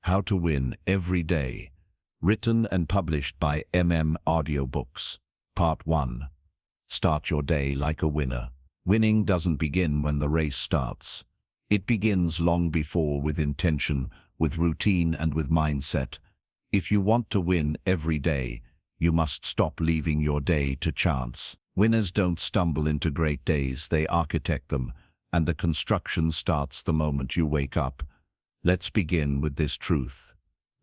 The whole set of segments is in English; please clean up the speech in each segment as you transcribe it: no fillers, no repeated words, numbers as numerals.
How to Win Every Day. Written and published by Audiobooks. Part 1. Start your day like a winner. Winning doesn't begin when the race starts. It begins long before, with intention, with routine, and with mindset. If you want to win every day, you must stop leaving your day to chance. Winners don't stumble into great days, they architect them, and the construction starts the moment you wake up. Let's begin with this truth.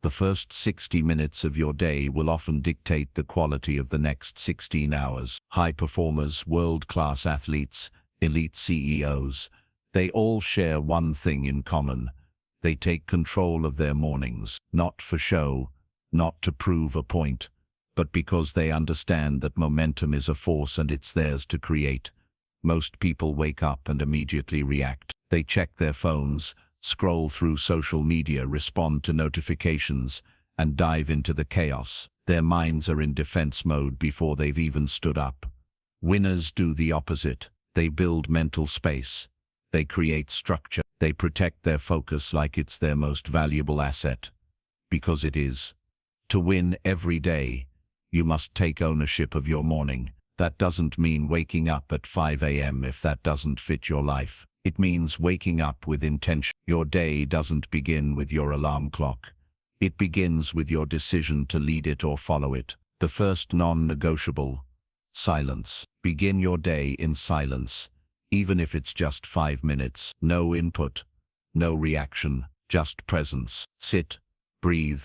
The first 60 minutes of your day will often dictate the quality of the next 16 hours. High performers, world-class athletes, elite CEOs, they all share one thing in common. They take control of their mornings, not for show, not to prove a point, but because they understand that momentum is a force and it's theirs to create. Most people wake up and immediately react. They check their phones, scroll through social media, respond to notifications, and dive into the chaos. Their minds are in defense mode before they've even stood up. Winners do the opposite. They build mental space. They create structure. They protect their focus like it's their most valuable asset. Because it is. To win every day, you must take ownership of your morning. That doesn't mean waking up at 5 a.m. if that doesn't fit your life. It means waking up with intention. Your day doesn't begin with your alarm clock. It begins with your decision to lead it or follow it. The first non-negotiable: silence. Begin your day in silence, even if it's just 5 minutes. No input, no reaction, just presence. Sit, breathe,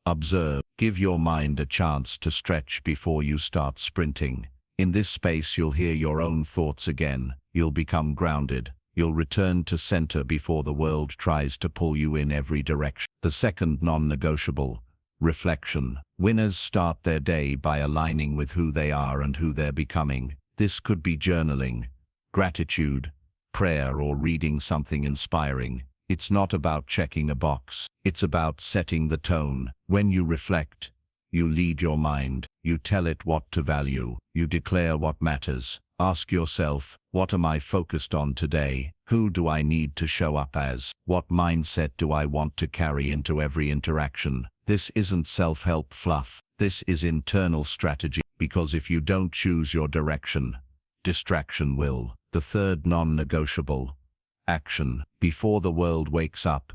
observe. Give your mind a chance to stretch before you start sprinting. In this space, you'll hear your own thoughts again. You'll become grounded. You'll return to center before the world tries to pull you in every direction. The second non-negotiable: reflection. Winners start their day by aligning with who they are and who they're becoming. This could be journaling, gratitude, prayer, or reading something inspiring. It's not about checking a box. It's about setting the tone. When you reflect, you lead your mind. You tell it what to value. You declare what matters. Ask yourself, what am I focused on today? Who do I need to show up as? What mindset do I want to carry into every interaction? This isn't self-help fluff. This is internal strategy. Because if you don't choose your direction, distraction will. The third non-negotiable: action. Before the world wakes up,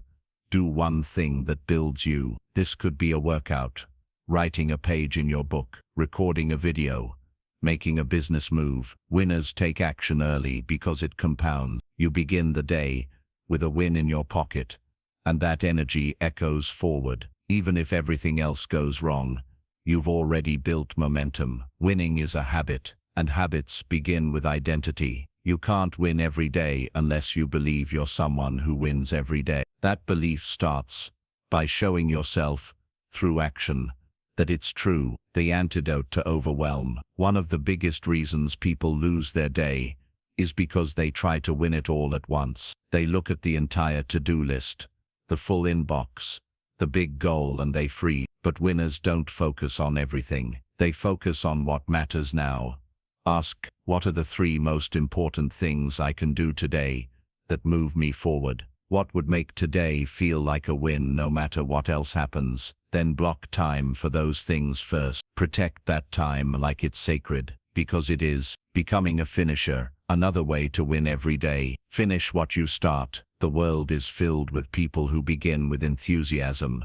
do one thing that builds you. This could be a workout, writing a page in your book, recording a video, making a business move. Winners take action early because it compounds. You begin the day with a win in your pocket, and that energy echoes forward. Even if everything else goes wrong, you've already built momentum. Winning is a habit, and habits begin with identity. You can't win every day unless you believe you're someone who wins every day. That belief starts by showing yourself, through action, that it's true. The antidote to overwhelm. One of the biggest reasons people lose their day is because they try to win it all at once. They look at the entire to-do list, the full inbox, the big goal, and they freeze. But winners don't focus on everything. They focus on what matters now. Ask, what are the 3 most important things I can do today that move me forward? What would make today feel like a win no matter what else happens? Then block time for those things first. Protect that time like it's sacred, because it is. Becoming a finisher. Another way to win every day: finish what you start. The world is filled with people who begin with enthusiasm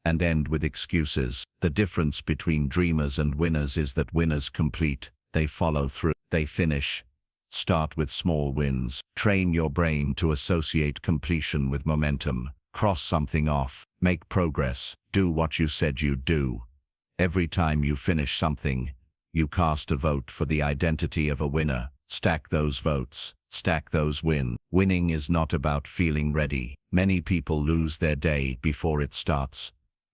and end with excuses. The difference between dreamers and winners is that winners complete. They follow through. They finish. Start with small wins. Train your brain to associate completion with momentum. Cross something off. Make progress. Do what you said you'd do. Every time you finish something, you cast a vote for the identity of a winner. Stack those votes. Stack those wins. Winning is not about feeling ready. Many people lose their day before it starts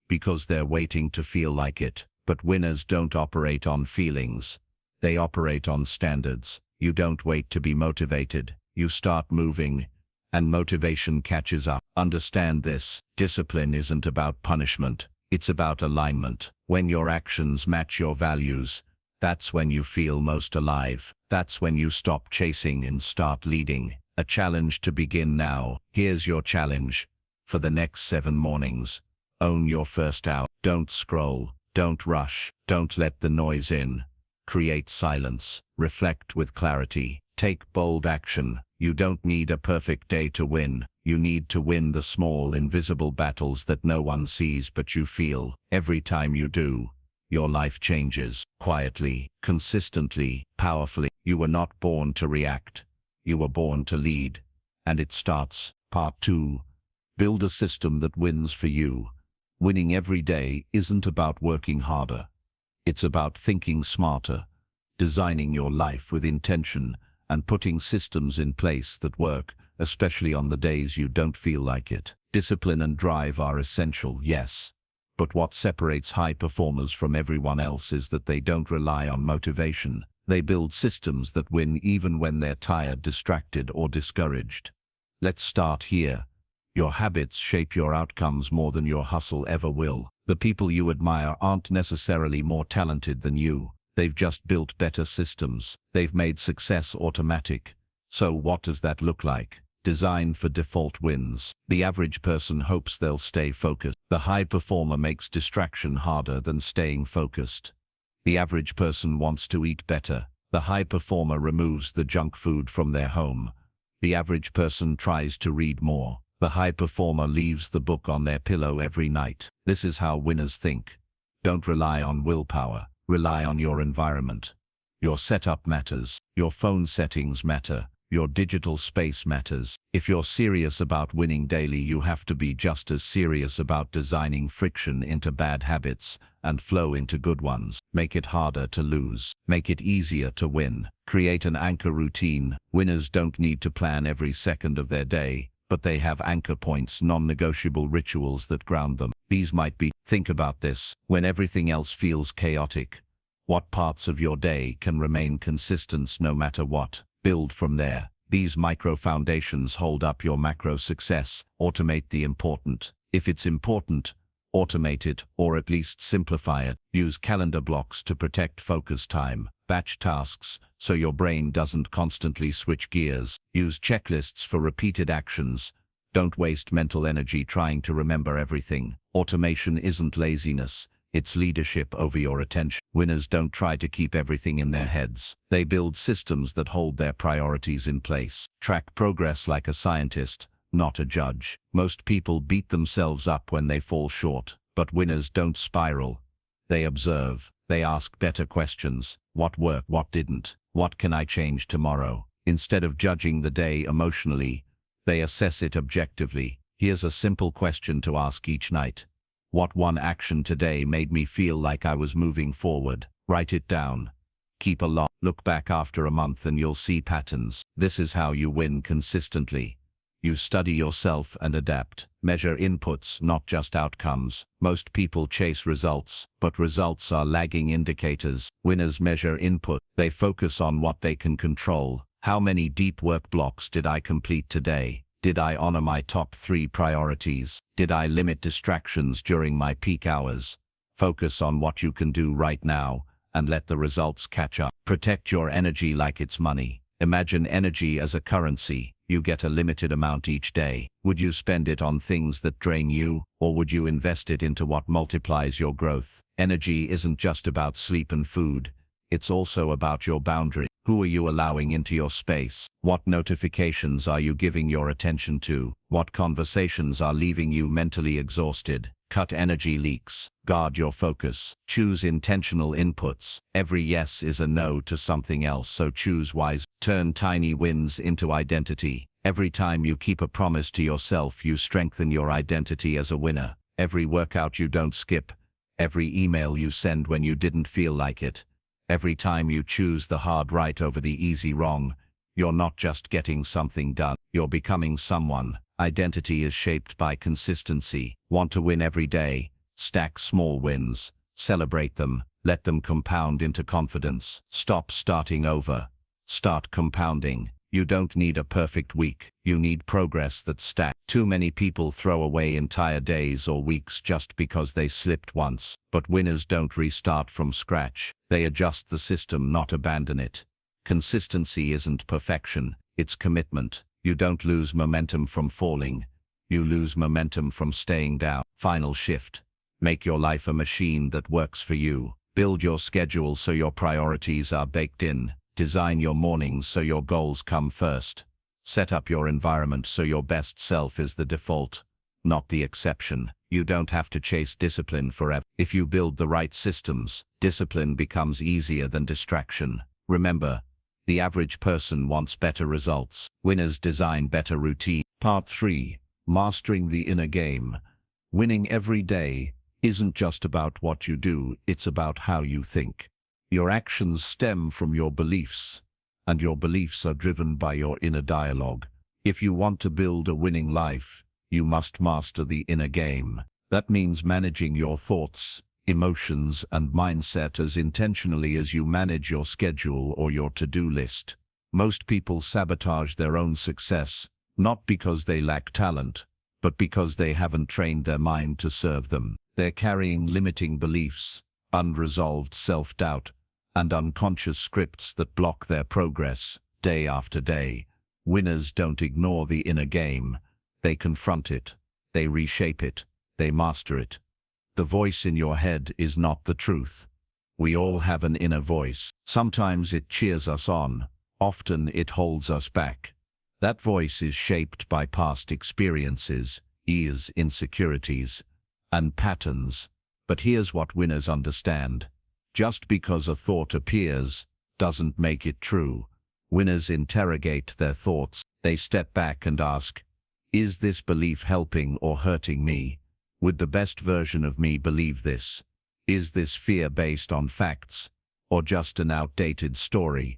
because they're waiting to feel like it. But winners don't operate on feelings. They operate on standards. You don't wait to be motivated. You start moving, and motivation catches up. Understand this. Discipline isn't about punishment. It's about alignment. When your actions match your values, that's when you feel most alive. That's when you stop chasing and start leading. A challenge to begin now. Here's your challenge. For the next 7 mornings, Own your first hour. Don't scroll. Don't rush. Don't let the noise in. Create silence. Reflect with clarity. Take bold action. You don't need a perfect day to win. You need to win the small, invisible battles that no one sees but you feel. Every time you do, your life changes. Quietly, consistently, powerfully. You were not born to react. You were born to lead. And it starts. Part 2. Build a system that wins for you. Winning every day isn't about working harder. It's about thinking smarter, designing your life with intention, and putting systems in place that work, especially on the days you don't feel like it. Discipline and drive are essential, yes. But what separates high performers from everyone else is that they don't rely on motivation. They build systems that win even when they're tired, distracted, or discouraged. Let's start here. Your habits shape your outcomes more than your hustle ever will. The people you admire aren't necessarily more talented than you. They've just built better systems. They've made success automatic. So what does that look like? Designed for default wins. The average person hopes they'll stay focused. The high performer makes distraction harder than staying focused. The average person wants to eat better. The high performer removes the junk food from their home. The average person tries to read more. The high performer leaves the book on their pillow every night. This is how winners think. Don't rely on willpower. Rely on your environment. Your setup matters. Your phone settings matter. Your digital space matters. If you're serious about winning daily, you have to be just as serious about designing friction into bad habits and flow into good ones. Make it harder to lose. Make it easier to win. Create an anchor routine. Winners don't need to plan every second of their day, but they have anchor points, non-negotiable rituals that ground them. These might be, think about this, when everything else feels chaotic, what parts of your day can remain consistent no matter what? Build from there. These micro foundations hold up your macro success. Automate the important. If it's important, automate it, or at least simplify it. Use calendar blocks to protect focus time. Batch tasks, so your brain doesn't constantly switch gears. Use checklists for repeated actions. Don't waste mental energy trying to remember everything. Automation isn't laziness. It's leadership over your attention. Winners don't try to keep everything in their heads. They build systems that hold their priorities in place. Track progress like a scientist, not a judge. Most people beat themselves up when they fall short, but winners don't spiral. They observe. They ask better questions. What worked? What didn't? What can I change tomorrow? Instead of judging the day emotionally, they assess it objectively. Here's a simple question to ask each night. What one action today made me feel like I was moving forward? Write it down. Keep a log. Look back after a month and you'll see patterns. This is how you win consistently. You study yourself and adapt. Measure inputs, not just outcomes. Most people chase results, but results are lagging indicators. Winners measure input. They focus on what they can control. How many deep work blocks did I complete today? Did I honor my top 3 priorities? Did I limit distractions during my peak hours? Focus on what you can do right now and let the results catch up. Protect your energy like it's money. Imagine energy as a currency. You get a limited amount each day. Would you spend it on things that drain you, or would you invest it into what multiplies your growth? Energy isn't just about sleep and food. It's also about your boundary. Who are you allowing into your space? What notifications are you giving your attention to? What conversations are leaving you mentally exhausted? Cut energy leaks. Guard your focus. Choose intentional inputs. Every yes is a no to something else, so choose wise. Turn tiny wins into identity. Every time you keep a promise to yourself, you strengthen your identity as a winner. Every workout you don't skip. Every email you send when you didn't feel like it. Every time you choose the hard right over the easy wrong, you're not just getting something done, you're becoming someone. Identity is shaped by consistency. Want to win every day? Stack small wins. Celebrate them. Let them compound into confidence. Stop starting over. Start compounding. You don't need a perfect week. You need progress that stacks. Too many people throw away entire days or weeks just because they slipped once. But winners don't restart from scratch. They adjust the system, not abandon it. Consistency isn't perfection, it's commitment. You don't lose momentum from falling. You lose momentum from staying down. Final shift. Make your life a machine that works for you. Build your schedule so your priorities are baked in. Design your mornings so your goals come first. Set up your environment so your best self is the default, not the exception. You don't have to chase discipline forever. If you build the right systems, discipline becomes easier than distraction. Remember, the average person wants better results. Winners design better routine. Part 3. Mastering the inner game. Winning every day isn't just about what you do, it's about how you think. Your actions stem from your beliefs, and your beliefs are driven by your inner dialogue. If you want to build a winning life, you must master the inner game. That means managing your thoughts, emotions, and mindset as intentionally as you manage your schedule or your to-do list. Most people sabotage their own success, not because they lack talent, but because they haven't trained their mind to serve them. They're carrying limiting beliefs, unresolved self-doubt, and unconscious scripts that block their progress day after day. Winners don't ignore the inner game. They confront it, they reshape it, they master it. The voice in your head is not the truth. We all have an inner voice. Sometimes it cheers us on, often it holds us back. That voice is shaped by past experiences, fears, insecurities, and patterns. But here's what winners understand. Just because a thought appears, doesn't make it true. Winners interrogate their thoughts. They step back and ask, is this belief helping or hurting me? Would the best version of me believe this? Is this fear based on facts, or just an outdated story?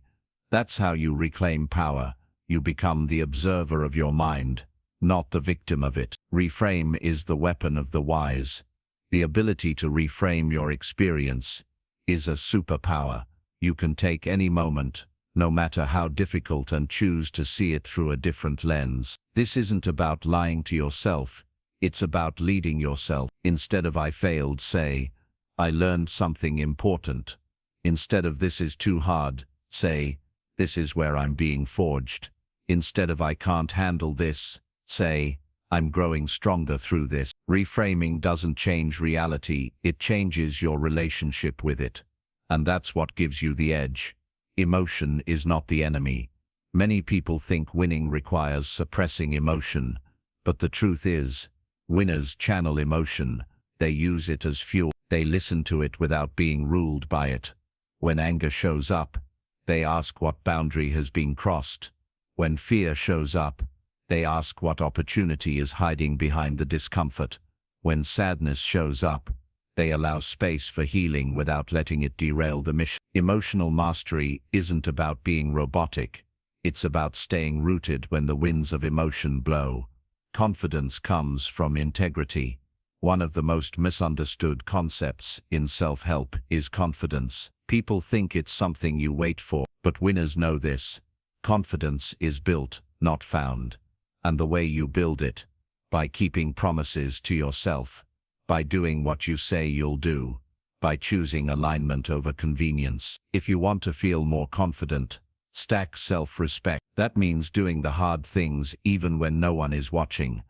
That's how you reclaim power. You become the observer of your mind, not the victim of it. Reframe is the weapon of the wise. The ability to reframe your experience is a superpower. You can take any moment, no matter how difficult, and choose to see it through a different lens. This isn't about lying to yourself, it's about leading yourself. Instead of "I failed," say, "I learned something important." Instead of "this is too hard," say, "this is where I'm being forged." Instead of "I can't handle this," say, "I'm growing stronger through this." Reframing doesn't change reality, it changes your relationship with it. And that's what gives you the edge. Emotion is not the enemy. Many people think winning requires suppressing emotion, but the truth is, winners channel emotion. They use it as fuel. They listen to it without being ruled by it. When anger shows up, they ask what boundary has been crossed. When fear shows up, they ask what opportunity is hiding behind the discomfort. When sadness shows up, they allow space for healing without letting it derail the mission. Emotional mastery isn't about being robotic. It's about staying rooted when the winds of emotion blow. Confidence comes from integrity. One of the most misunderstood concepts in self-help is confidence. People think it's something you wait for, but winners know this. Confidence is built, not found. And the way you build it, by keeping promises to yourself, by doing what you say you'll do, by choosing alignment over convenience. If you want to feel more confident, stack self-respect. That means doing the hard things even when no one is watching.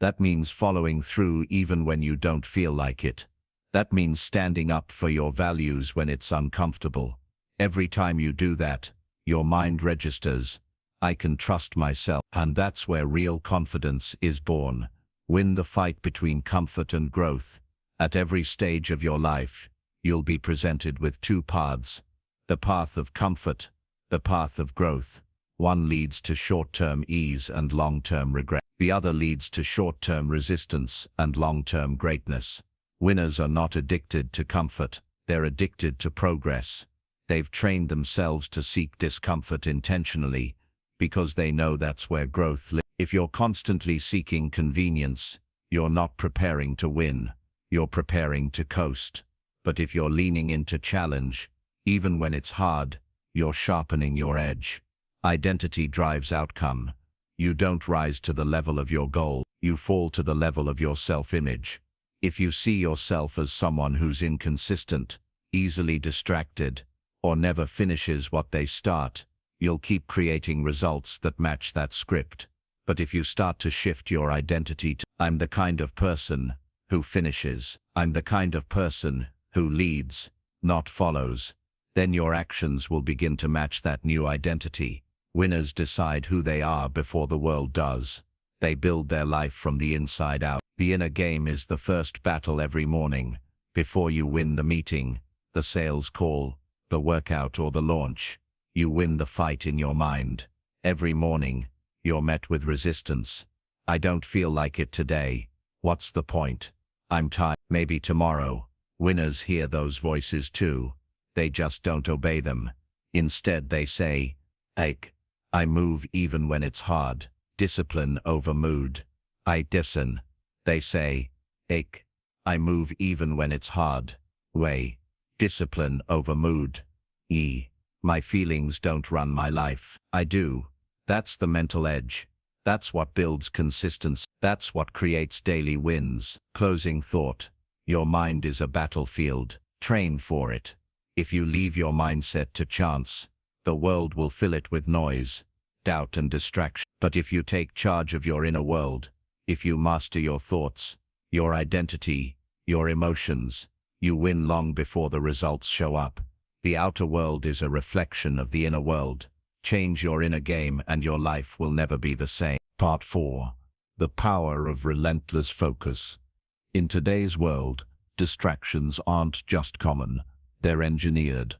That means following through even when you don't feel like it. That means standing up for your values when it's uncomfortable. Every time you do that, your mind registers, "I can trust myself." And that's where real confidence is born. Win the fight between comfort and growth. At every stage of your life, you'll be presented with two paths. The path of comfort, the path of growth. One leads to short-term ease and long-term regret. The other leads to short-term resistance and long-term greatness. Winners are not addicted to comfort, they're addicted to progress. They've trained themselves to seek discomfort intentionally, because they know that's where growth lives. If you're constantly seeking convenience, you're not preparing to win, you're preparing to coast. But if you're leaning into challenge, even when it's hard, you're sharpening your edge. Identity drives outcome. You don't rise to the level of your goal, you fall to the level of your self-image. If you see yourself as someone who's inconsistent, easily distracted, or never finishes what they start, you'll keep creating results that match that script. But if you start to shift your identity to "I'm the kind of person who finishes. I'm the kind of person who leads, not follows. Then your actions will begin to match that new identity. Winners decide who they are before the world does. They build their life from the inside out. The inner game is the first battle every morning. Before you win the meeting, the sales call, the workout or the launch, you win the fight in your mind. Every morning, you're met with resistance. I don't feel like it today. What's the point? I'm tired. Maybe tomorrow. Winners hear those voices too. They just don't obey them. Instead they say, I move even when it's hard. Discipline over mood. I listen. They say, I move even when it's hard. Discipline over mood. My feelings don't run my life. I do. That's the mental edge. That's what builds consistency. That's what creates daily wins. Closing thought. Your mind is a battlefield. Train for it. If you leave your mindset to chance, the world will fill it with noise, doubt and distraction. But if you take charge of your inner world, if you master your thoughts, your identity, your emotions, you win long before the results show up. The outer world is a reflection of the inner world. Change your inner game and your life will never be the same. Part 4. The power of relentless focus. In today's world, distractions aren't just common. They're engineered.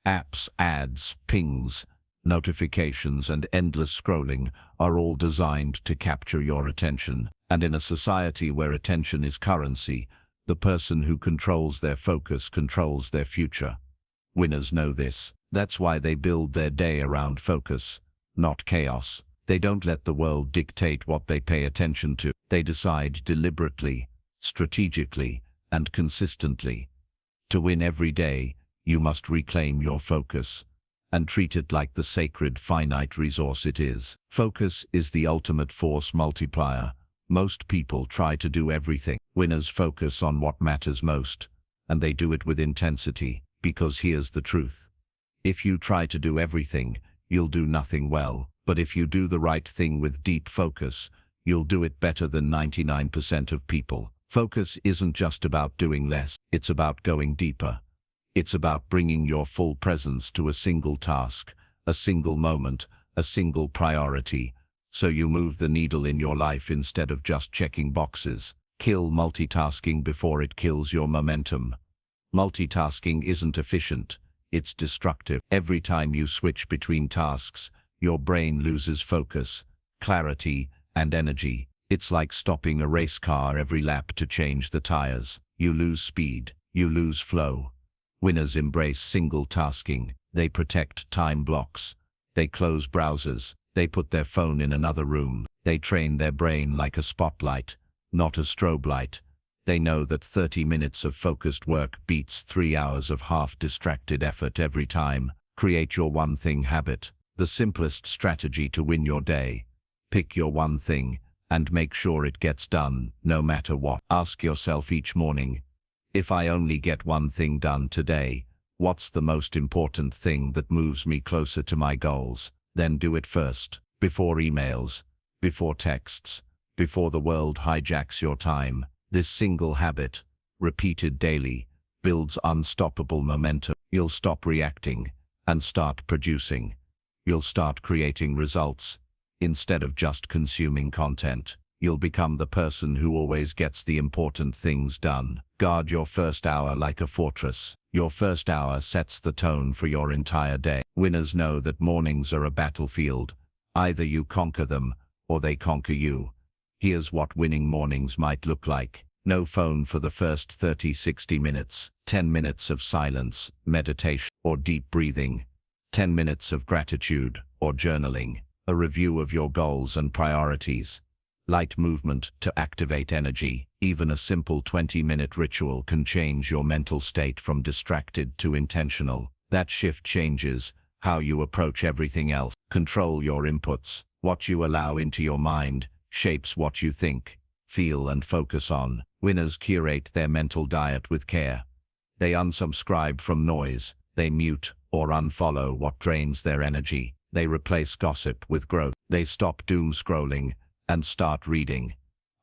Apps, ads, pings, notifications and endless scrolling are all designed to capture your attention. And in a society where attention is currency, the person who controls their focus controls their future. Winners know this. That's why they build their day around focus, not chaos. They don't let the world dictate what they pay attention to. They decide deliberately, strategically, and consistently. To win every day, you must reclaim your focus and treat it like the sacred finite resource it is. Focus is the ultimate force multiplier. Most people try to do everything. Winners focus on what matters most, and they do it with intensity, because here's the truth. If you try to do everything, you'll do nothing well. But if you do the right thing with deep focus, you'll do it better than 99% of people. Focus isn't just about doing less, it's about going deeper. It's about bringing your full presence to a single task, a single moment, a single priority, so you move the needle in your life instead of just checking boxes. Kill multitasking before it kills your momentum. Multitasking isn't efficient, it's destructive. Every time you switch between tasks, your brain loses focus, clarity, and energy. It's like stopping a race car every lap to change the tires. You lose speed, you lose flow. Winners embrace single tasking. They protect time blocks. They close browsers. They put their phone in another room. They train their brain like a spotlight, not a strobe light. They know that 30 minutes of focused work beats 3 hours of half-distracted effort every time. Create your one thing habit. The simplest strategy to win your day. Pick your one thing and make sure it gets done, no matter what. Ask yourself each morning, if I only get one thing done today, what's the most important thing that moves me closer to my goals? Then do it first, before emails, before texts, before the world hijacks your time. This single habit, repeated daily, builds unstoppable momentum. You'll stop reacting and start producing. You'll start creating results. Instead of just consuming content, you'll become the person who always gets the important things done. Guard your first hour like a fortress. Your first hour sets the tone for your entire day. Winners know that mornings are a battlefield. Either you conquer them, or they conquer you. Here's what winning mornings might look like. No phone for the first 30-60 minutes. 10 minutes of silence, meditation, or deep breathing. 10 minutes of gratitude, or journaling. A review of your goals and priorities. Light movement to activate energy. Even a simple 20-minute ritual can change your mental state from distracted to intentional. That shift changes how you approach everything else. Control your inputs. What you allow into your mind shapes what you think, feel, and focus on. Winners curate their mental diet with care. They unsubscribe from noise. They mute or unfollow what drains their energy. They replace gossip with growth. They stop doom scrolling and start reading.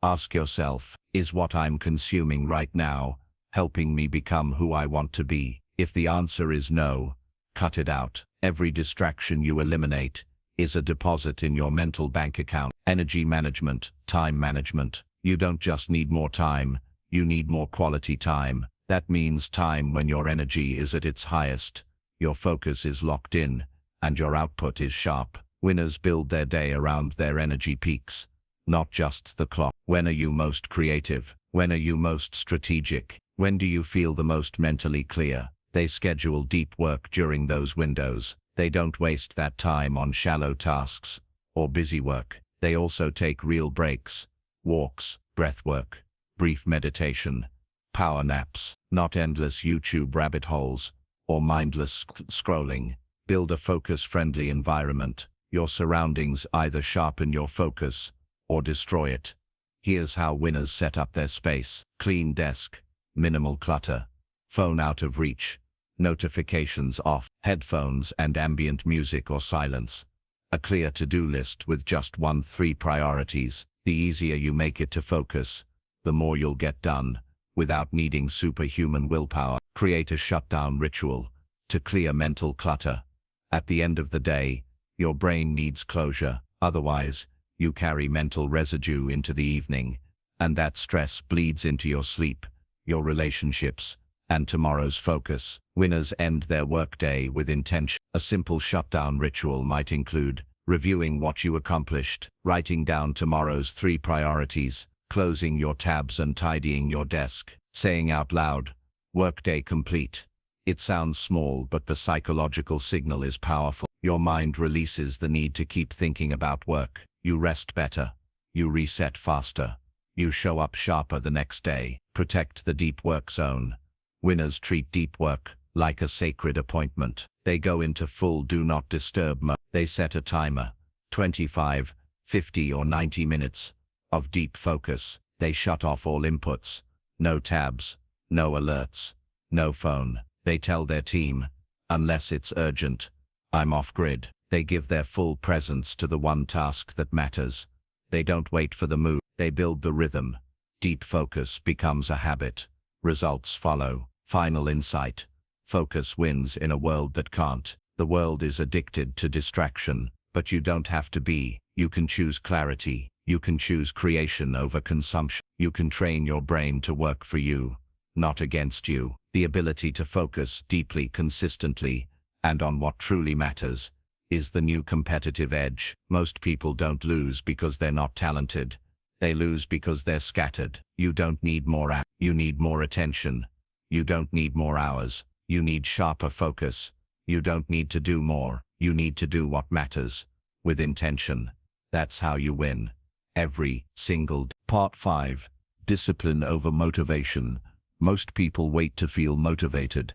Ask yourself, is what I'm consuming right now helping me become who I want to be? If the answer is no, cut it out. Every distraction you eliminate is a deposit in your mental bank account. Energy management, time management. You don't just need more time, you need more quality time. That means time when your energy is at its highest, your focus is locked in, and your output is sharp. Winners build their day around their energy peaks, not just the clock. When are you most creative? When are you most strategic? When do you feel the most mentally clear? They schedule deep work during those windows. They don't waste that time on shallow tasks or busy work. They also take real breaks, walks, breath work, brief meditation, power naps, not endless YouTube rabbit holes or mindless scrolling. Build a focus-friendly environment. Your surroundings either sharpen your focus or destroy it. Here's how winners set up their space. Clean desk, minimal clutter, phone out of reach, notifications off, headphones and ambient music or silence. A clear to-do list with just 3 priorities. The easier you make it to focus, the more you'll get done without needing superhuman willpower. Create a shutdown ritual to clear mental clutter. At the end of the day, your brain needs closure. Otherwise, you carry mental residue into the evening, and that stress bleeds into your sleep, your relationships, and tomorrow's focus. Winners end their workday with intention. A simple shutdown ritual might include reviewing what you accomplished, writing down tomorrow's 3 priorities, closing your tabs and tidying your desk, saying out loud, "Workday complete." It sounds small, but the psychological signal is powerful. Your mind releases the need to keep thinking about work. You rest better. You reset faster. You show up sharper the next day. Protect the deep work zone. Winners treat deep work like a sacred appointment. They go into full do not disturb mode. They set a timer, 25, 50 or 90 minutes of deep focus. They shut off all inputs. No tabs, no alerts, no phone. They tell their team, unless it's urgent, I'm off grid. They give their full presence to the one task that matters. They don't wait for the mood. They build the rhythm. Deep focus becomes a habit. Results follow. Final insight. Focus wins in a world that can't. The world is addicted to distraction, but you don't have to be. You can choose clarity. You can choose creation over consumption. You can train your brain to work for you, not against you. The ability to focus deeply, consistently, and on what truly matters is the new competitive edge. Most people don't lose because they're not talented. They lose because they're scattered. You don't need more apps. You need more attention. You don't need more hours. You need sharper focus. You don't need to do more. You need to do what matters, with intention. That's how you win. Every single day. Part 5. Discipline over motivation. Most people wait to feel motivated.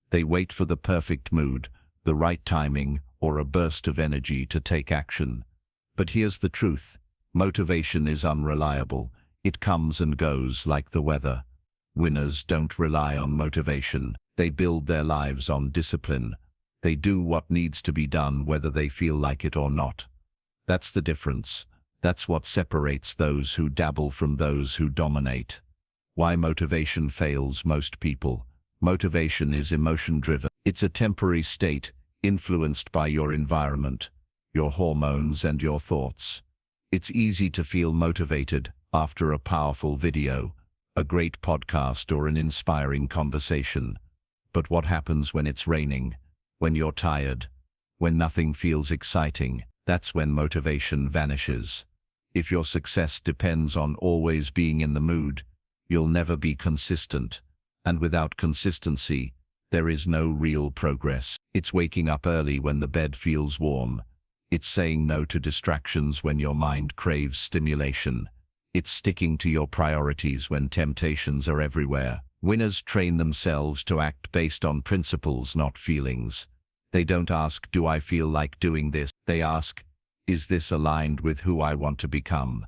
They wait for the perfect mood, the right timing, or a burst of energy to take action. But here's the truth. Motivation is unreliable. It comes and goes like the weather. Winners don't rely on motivation. They build their lives on discipline. They do what needs to be done whether they feel like it or not. That's the difference. That's what separates those who dabble from those who dominate. Why motivation fails most people. Motivation is emotion-driven. It's a temporary state influenced by your environment, your hormones and your thoughts. It's easy to feel motivated after a powerful video, a great podcast or an inspiring conversation. But what happens when it's raining, when you're tired, when nothing feels exciting? That's when motivation vanishes. If your success depends on always being in the mood, you'll never be consistent. And without consistency, there is no real progress. It's waking up early when the bed feels warm. It's saying no to distractions when your mind craves stimulation. It's sticking to your priorities when temptations are everywhere. Winners train themselves to act based on principles, not feelings. They don't ask, do I feel like doing this? They ask, is this aligned with who I want to become?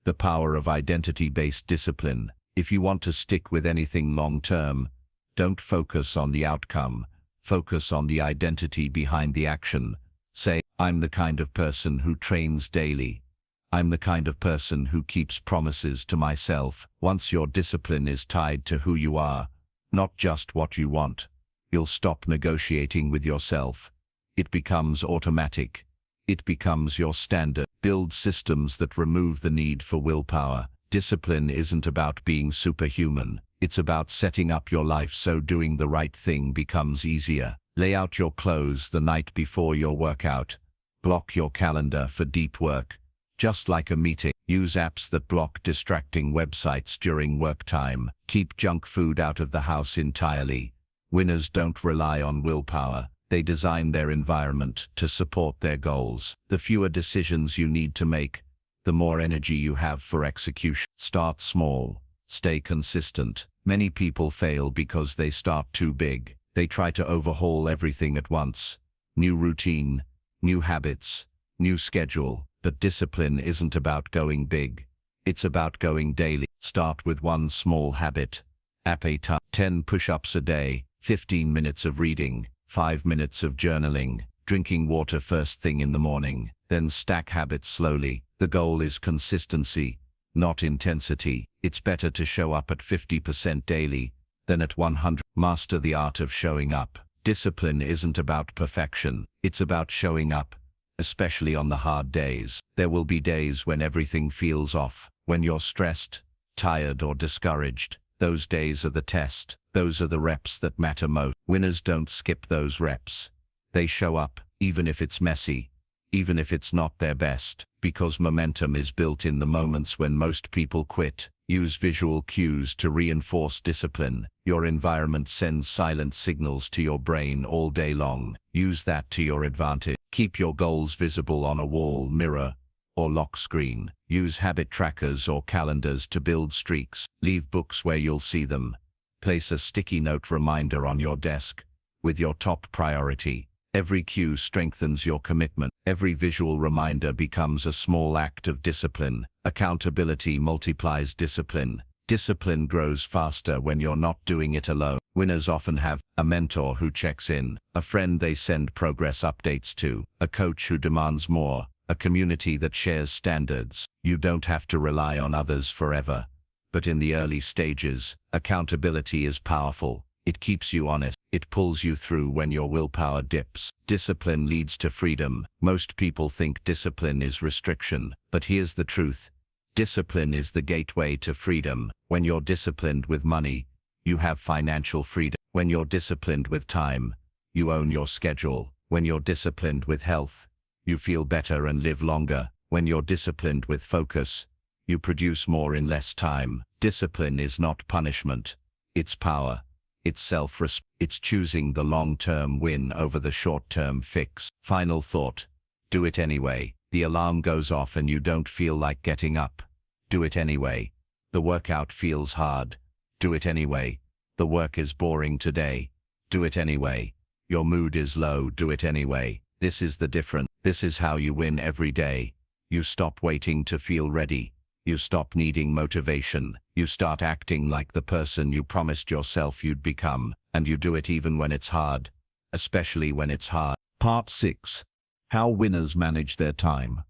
The power of identity-based discipline. If you want to stick with anything long-term, don't focus on the outcome. Focus on the identity behind the action. Say, I'm the kind of person who trains daily. I'm the kind of person who keeps promises to myself. Once your discipline is tied to who you are, not just what you want, you'll stop negotiating with yourself. It becomes automatic. It becomes your standard. Build systems that remove the need for willpower. Discipline isn't about being superhuman. It's about setting up your life so doing the right thing becomes easier. Lay out your clothes the night before your workout. Block your calendar for deep work. Just like a meeting, use apps that block distracting websites during work time. Keep junk food out of the house entirely. Winners don't rely on willpower. They design their environment to support their goals. The fewer decisions you need to make, the more energy you have for execution. Start small. Stay consistent. Many people fail because they start too big. They try to overhaul everything at once. New routine, new habits, new schedule. But discipline isn't about going big. It's about going daily. Start with one small habit. 10 push-ups a day, 15 minutes of reading, 5 minutes of journaling, drinking water first thing in the morning. Then stack habits slowly. The goal is consistency, not intensity. It's better to show up at 50% daily than at 100%. Master the art of showing up. Discipline isn't about perfection. It's about showing up. Especially on the hard days. There will be days when everything feels off, when you're stressed, tired or discouraged. Those days are the test. Those are the reps that matter most. Winners don't skip those reps. They show up, even if it's messy, even if it's not their best, because momentum is built in the moments when most people quit. Use visual cues to reinforce discipline. Your environment sends silent signals to your brain all day long. Use that to your advantage. Keep your goals visible on a wall, mirror, or lock screen. Use habit trackers or calendars to build streaks. Leave books where you'll see them. Place a sticky note reminder on your desk with your top priority. Every cue strengthens your commitment. Every visual reminder becomes a small act of discipline. Accountability multiplies discipline. Discipline grows faster when you're not doing it alone. Winners often have a mentor who checks in, a friend they send progress updates to, a coach who demands more, a community that shares standards. You don't have to rely on others forever. But in the early stages, accountability is powerful. It keeps you honest. It pulls you through when your willpower dips. Discipline leads to freedom. Most people think discipline is restriction, but here's the truth. Discipline is the gateway to freedom. When you're disciplined with money, you have financial freedom. When you're disciplined with time, you own your schedule. When you're disciplined with health, you feel better and live longer. When you're disciplined with focus, you produce more in less time. Discipline is not punishment. It's power. It's self-respect. It's choosing the long-term win over the short-term fix. Final thought. Do it anyway. The alarm goes off and you don't feel like getting up. Do it anyway. The workout feels hard. Do it anyway. The work is boring today. Do it anyway. Your mood is low. Do it anyway. This is the difference. This is how you win every day. You stop waiting to feel ready. You stop needing motivation. You start acting like the person you promised yourself you'd become, and you do it even when it's hard, especially when it's hard. Part 6. How winners manage their time.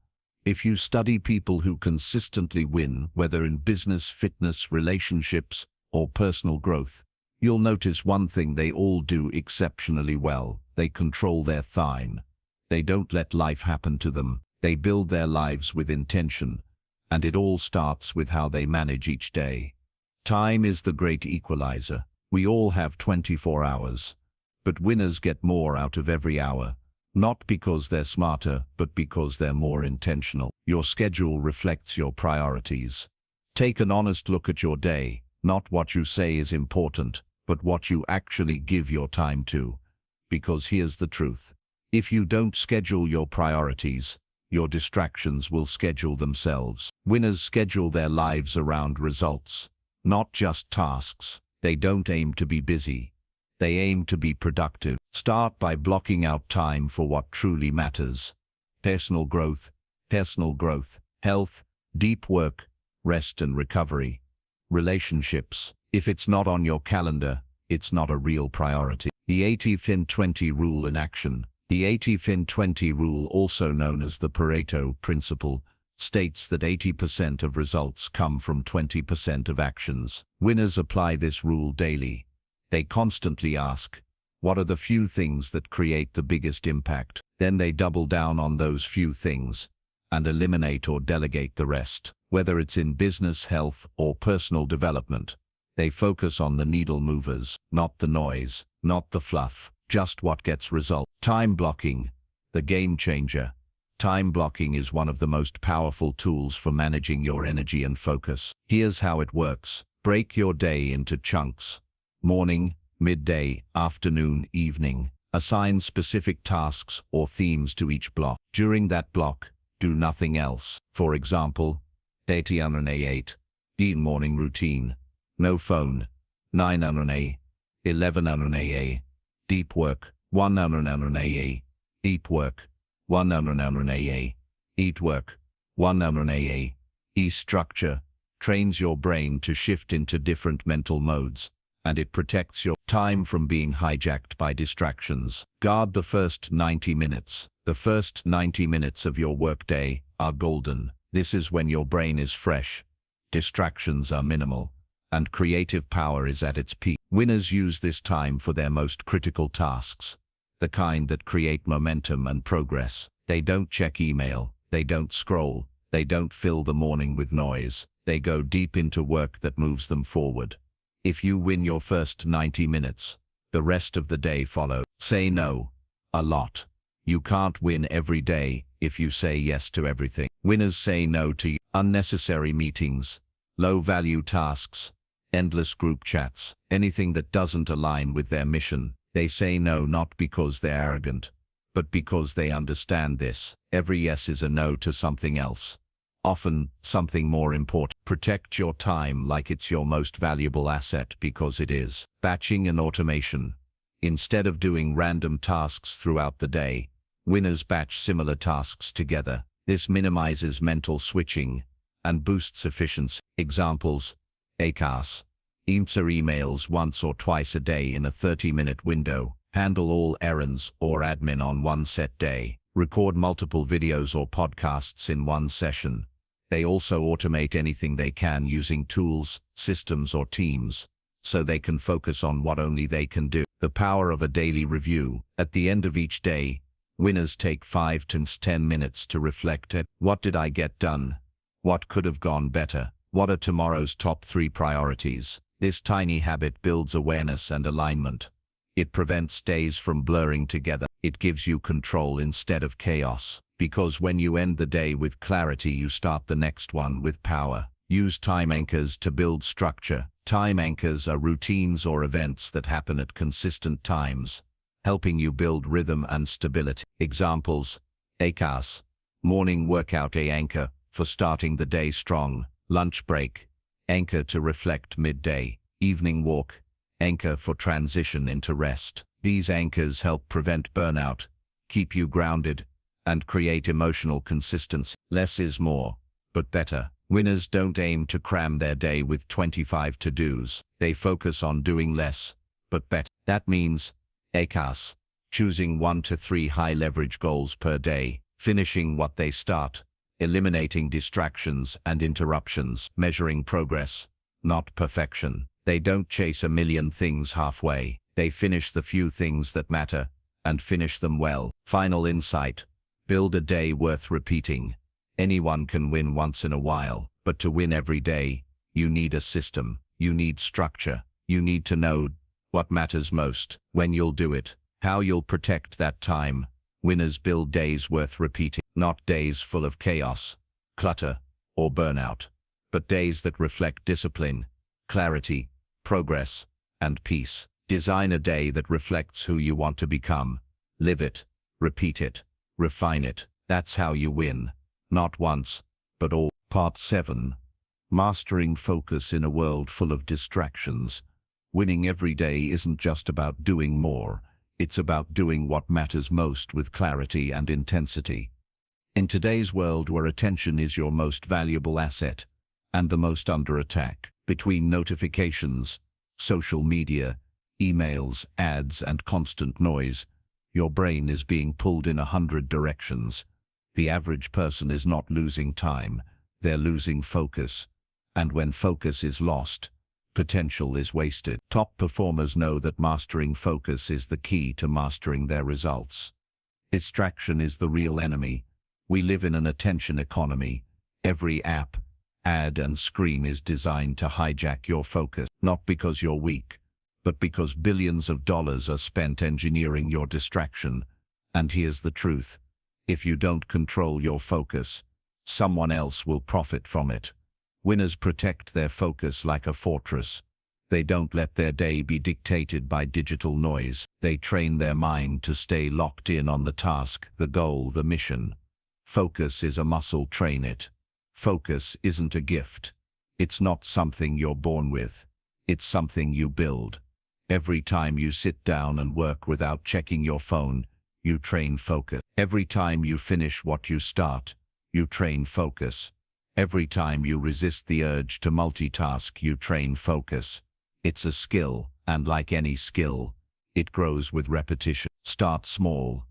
If you study people who consistently win, whether in business, fitness, relationships, or personal growth, you'll notice one thing they all do exceptionally well. They control their time. They don't let life happen to them. They build their lives with intention. And it all starts with how they manage each day. Time is the great equalizer. We all have 24 hours. But winners get more out of every hour. Not because they're smarter, but because they're more intentional. Your schedule reflects your priorities. Take an honest look at your day. Not what you say is important, but what you actually give your time to. Because here's the truth. If you don't schedule your priorities, your distractions will schedule themselves. Winners schedule their lives around results, not just tasks. They don't aim to be busy. They aim to be productive. Start by blocking out time for what truly matters. Personal growth, health, deep work, rest and recovery. Relationships. If it's not on your calendar, it's not a real priority. The 80-20 rule in action. The 80-20 rule, also known as the Pareto principle, states that 80% of results come from 20% of actions. Winners apply this rule daily. They constantly ask, what are the few things that create the biggest impact? Then they double down on those few things and eliminate or delegate the rest. Whether it's in business, health, or personal development, they focus on the needle movers, not the noise, not the fluff, just what gets results. Time blocking, the game changer. Time blocking is one of the most powerful tools for managing your energy and focus. Here's how it works. Break your day into chunks. Morning, midday, afternoon, evening. Assign specific tasks or themes to each block. During that block, do nothing else. For example, 8 D morning routine. No phone. 9 A. 11 A. Deep work. 1 A. Deep work. 1 A. Eat work. 1 A. E-structure trains your brain to shift into different mental modes, and it protects your time from being hijacked by distractions. Guard the first 90 minutes. The first 90 minutes of your workday are golden. This is when your brain is fresh, distractions are minimal, and creative power is at its peak. Winners use this time for their most critical tasks, the kind that create momentum and progress. They don't check email, they don't scroll, they don't fill the morning with noise. They go deep into work that moves them forward. If you win your first 90 minutes, the rest of the day follows. Say no a lot. You can't win every day if you say yes to everything. Winners say no to unnecessary meetings, low-value tasks, endless group chats, anything that doesn't align with their mission. They say no not because they're arrogant, but because they understand this. Every yes is a no to something else, often something more important. Protect your time like it's your most valuable asset, because it is. Batching and automation. Instead of doing random tasks throughout the day, winners batch similar tasks together. This minimizes mental switching and boosts efficiency. Examples: ACAS. Answer emails once or twice a day in a 30-minute window. Handle all errands or admin on one set day. Record multiple videos or podcasts in one session. They also automate anything they can using tools, systems, or teams, so they can focus on what only they can do. The power of a daily review. At the end of each day, winners take 5 to 10 minutes to reflect at what did I get done? What could have gone better? What are tomorrow's top 3 priorities? This tiny habit builds awareness and alignment. It prevents days from blurring together. It gives you control instead of chaos, because when you end the day with clarity, you start the next one with power. Use time anchors to build structure. Time anchors are routines or events that happen at consistent times, helping you build rhythm and stability. Examples: ACAS, morning workout, a anchor for starting the day strong. Lunch break, anchor to reflect midday. Evening walk, anchor for transition into rest. These anchors help prevent burnout, keep you grounded, and create emotional consistency. Less is more, but better. Winners don't aim to cram their day with 25 to-dos. They focus on doing less, but better. That means ACAS, choosing 1 to 3 high-leverage goals per day, finishing what they start, eliminating distractions and interruptions, measuring progress, not perfection. They don't chase a million things halfway. They finish the few things that matter, and finish them well. Final insight: build a day worth repeating. Anyone can win once in a while, but to win every day, you need a system, you need structure, you need to know what matters most, when you'll do it, how you'll protect that time. Winners build days worth repeating, not days full of chaos, clutter, or burnout, but days that reflect discipline, clarity, progress, and peace. Design a day that reflects who you want to become. Live it, repeat it, refine it. That's how you win. Not once, but all. Part 7. Mastering focus in a world full of distractions. Winning every day isn't just about doing more. It's about doing what matters most with clarity and intensity. In today's world where attention is your most valuable asset, and the most under attack, between notifications, social media, emails, ads, and constant noise, your brain is being pulled in 100 directions. The average person is not losing time, they're losing focus. And when focus is lost, potential is wasted. Top performers know that mastering focus is the key to mastering their results. Distraction is the real enemy. We live in an attention economy. Every app, ad and screen is designed to hijack your focus, not because you're weak, but because billions of dollars are spent engineering your distraction. And here's the truth. If you don't control your focus, someone else will profit from it. Winners protect their focus like a fortress. They don't let their day be dictated by digital noise. They train their mind to stay locked in on the task, the goal, the mission. Focus is a muscle, train it. Focus isn't a gift. It's not something you're born with. It's something you build. Every time you sit down and work without checking your phone, you train focus. Every time you finish what you start, you train focus. Every time you resist the urge to multitask, you train focus. It's a skill, and like any skill, it grows with repetition. Start small.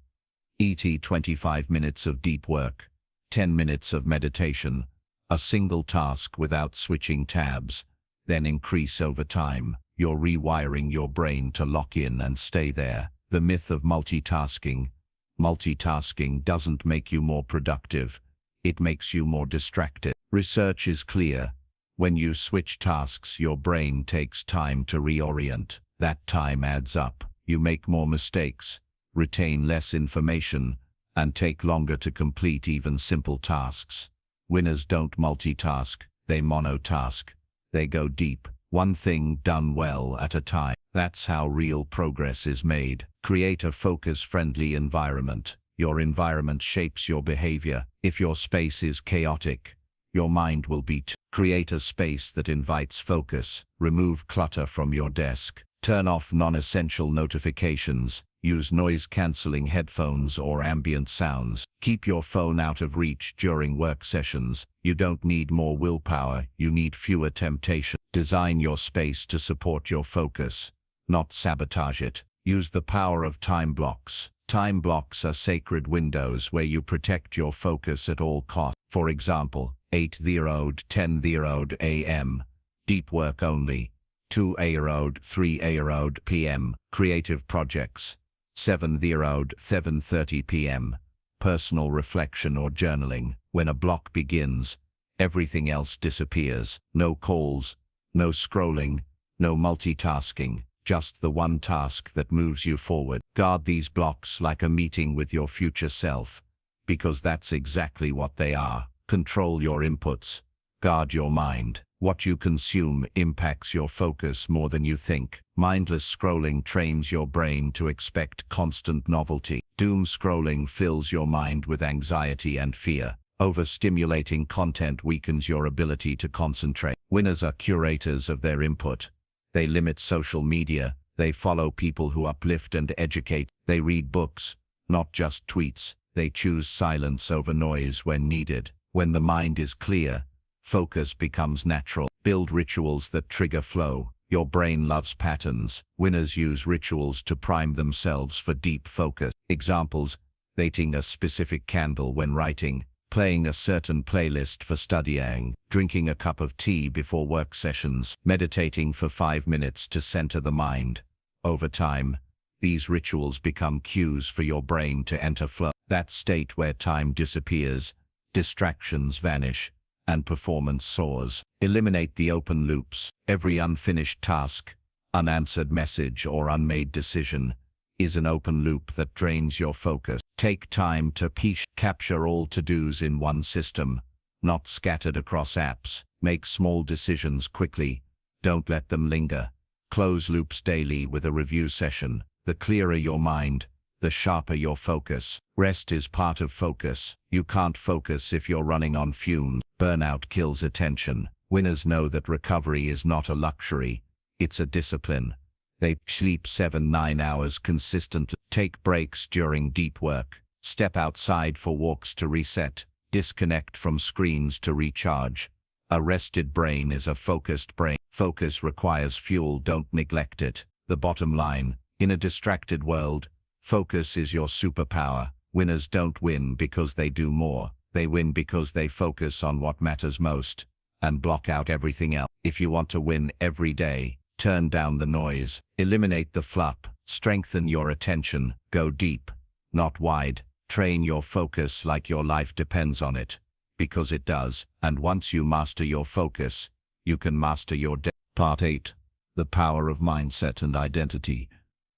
E.t. 25 minutes of deep work, 10 minutes of meditation, a single task without switching tabs, then increase over time. You're rewiring your brain to lock in and stay there. The myth of multitasking. Multitasking doesn't make you more productive. It makes you more distracted. Research is clear. When you switch tasks, your brain takes time to reorient. That time adds up. You make more mistakes, retain less information, and take longer to complete even simple tasks. Winners don't multitask, they monotask. They go deep, one thing done well at a time. That's how real progress is made. Create a focus-friendly environment. Your environment shapes your behavior. If your space is chaotic, your mind will be too. Create a space that invites focus. Remove clutter from your desk. Turn off non-essential notifications. Use noise-canceling headphones or ambient sounds. Keep your phone out of reach during work sessions. You don't need more willpower, you need fewer temptations. Design your space to support your focus, not sabotage it. Use the power of time blocks. Time blocks are sacred windows where you protect your focus at all costs. For example, 8:00–10:00 a.m. deep work only, 2:00–3:00 p.m. creative projects, 7:00–7:30 p.m. personal reflection or journaling. When a block begins, everything else disappears. No calls, no scrolling, no multitasking. Just the one task that moves you forward. Guard these blocks like a meeting with your future self, because that's exactly what they are. Control your inputs. Guard your mind. What you consume impacts your focus more than you think. Mindless scrolling trains your brain to expect constant novelty. Doom scrolling fills your mind with anxiety and fear. Overstimulating content weakens your ability to concentrate. Winners are curators of their input. They limit social media. They follow people who uplift and educate. They read books, not just tweets. They choose silence over noise when needed. When the mind is clear, focus becomes natural. Build rituals that trigger flow. Your brain loves patterns. Winners use rituals to prime themselves for deep focus. Examples: lighting a specific candle when writing, playing a certain playlist for studying, drinking a cup of tea before work sessions, meditating for 5 minutes to center the mind. Over time, these rituals become cues for your brain to enter flow. That state where time disappears, distractions vanish, and performance soars. Eliminate the open loops. Every unfinished task, unanswered message, or unmade decision is an open loop that drains your focus. Take time to capture all to-dos in one system, not scattered across apps. Make small decisions quickly. Don't let them linger. Close loops daily with a review session. The clearer your mind, the sharper your focus. Rest is part of focus. You can't focus if you're running on fumes. Burnout kills attention. Winners know that recovery is not a luxury, it's a discipline. They sleep 7–9 hours consistently. Take breaks during deep work. Step outside for walks to reset. Disconnect from screens to recharge. A rested brain is a focused brain. Focus requires fuel, don't neglect it. The bottom line: in a distracted world, focus is your superpower. Winners don't win because they do more. They win because they focus on what matters most and block out everything else. If you want to win every day, turn down the noise, eliminate the fluff, strengthen your attention, go deep, not wide. Train your focus like your life depends on it, because it does. And once you master your focus, you can master your day. Part 8. The power of mindset and identity.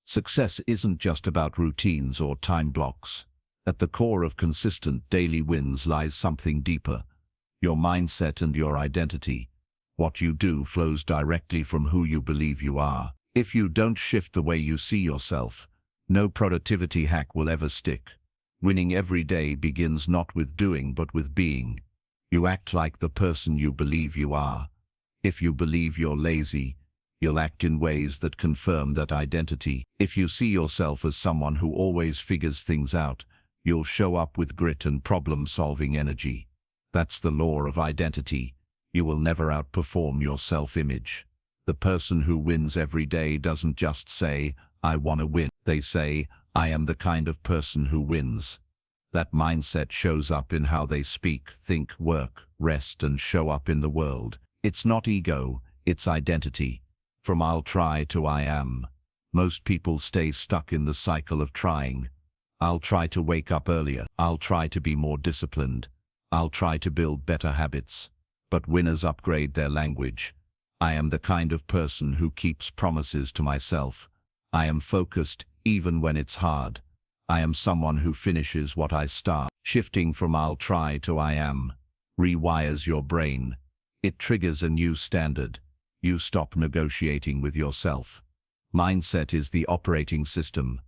Success isn't just about routines or time blocks. At the core of consistent daily wins lies something deeper. Your mindset and your identity. What you do flows directly from who you believe you are. If you don't shift the way you see yourself, no productivity hack will ever stick. Winning every day begins not with doing but with being. You act like the person you believe you are. If you believe you're lazy, you'll act in ways that confirm that identity. If you see yourself as someone who always figures things out, you'll show up with grit and problem-solving energy. That's the law of identity. You will never outperform your self-image. The person who wins every day doesn't just say, "I want to win." They say, "I am the kind of person who wins." That mindset shows up in how they speak, think, work, rest, and show up in the world. It's not ego, it's identity. From I'll try to I am. Most people stay stuck in the cycle of trying. I'll try to wake up earlier. I'll try to be more disciplined. I'll try to build better habits. But winners upgrade their language. I am the kind of person who keeps promises to myself. I am focused even when it's hard. I am someone who finishes what I start. Shifting from I'll try to I am rewires your brain. It triggers a new standard. You stop negotiating with yourself. Mindset is the operating system.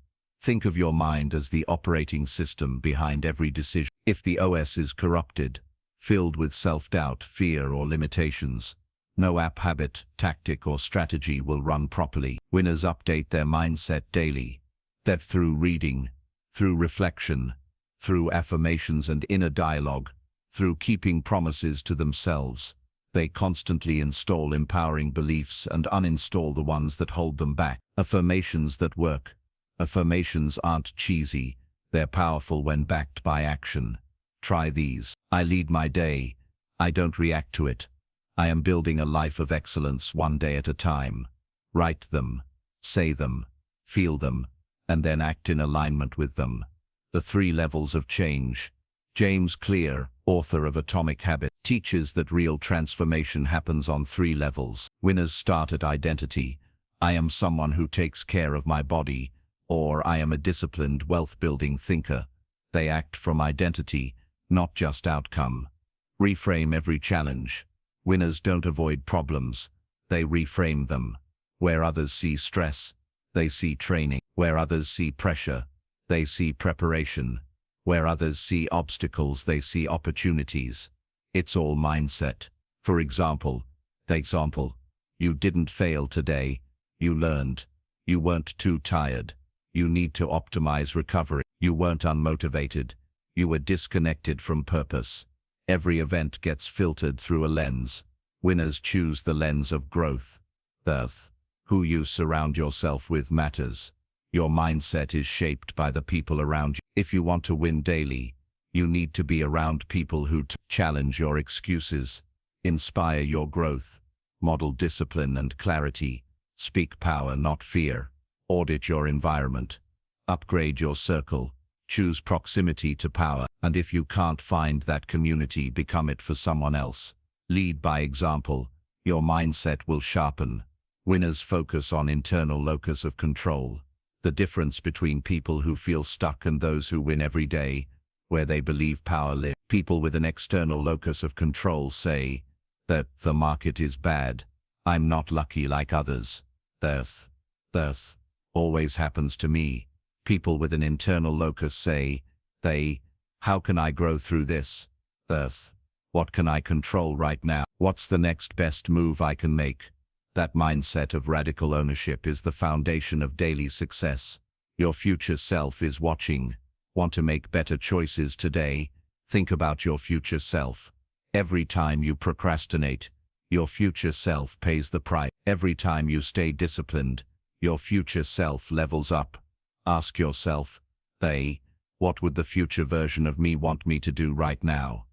Think of your mind as the operating system behind every decision. If the OS is corrupted, filled with self-doubt, fear, or limitations, no app, habit, tactic, or strategy will run properly. Winners update their mindset daily. That through reading, through reflection, through affirmations and inner dialogue, through keeping promises to themselves, they constantly install empowering beliefs and uninstall the ones that hold them back. Affirmations that work. Affirmations aren't cheesy. They're powerful when backed by action. Try these. I lead my day. I don't react to it. I am building a life of excellence one day at a time. Write them, say them, feel them, and then act in alignment with them. The 3 levels of change. James Clear, author of Atomic Habits, teaches that real transformation happens on 3 levels. Winners start at identity. I am someone who takes care of my body, or I am a disciplined, wealth-building thinker. They act from identity, not just outcome. Reframe every challenge. Winners don't avoid problems, they reframe them. Where others see stress, they see training. Where others see pressure, they see preparation. Where others see obstacles, they see opportunities. It's all mindset. For example, you didn't fail today, you learned. You weren't too tired. You need to optimize recovery. You weren't unmotivated. You were disconnected from purpose. Every event gets filtered through a lens. Winners choose the lens of growth. Who you surround yourself with matters. Your mindset is shaped by the people around you. If you want to win daily, you need to be around people who challenge your excuses, inspire your growth, model discipline and clarity, speak power, not fear, audit your environment, upgrade your circle, choose proximity to power, and if you can't find that community, become it for someone else. Lead by example. Your mindset will sharpen. Winners focus on internal locus of control. The difference between people who feel stuck and those who win every day, where they believe power lives. People with an external locus of control say that the market is bad. I'm not lucky like others. This always happens to me. People with an internal locus say, how can I grow through this? What can I control right now? What's the next best move I can make? That mindset of radical ownership is the foundation of daily success. Your future self is watching. Want to make better choices today? Think about your future self. Every time you procrastinate, your future self pays the price. Every time you stay disciplined, your future self levels up. Ask yourself, What would the future version of me want me to do right now?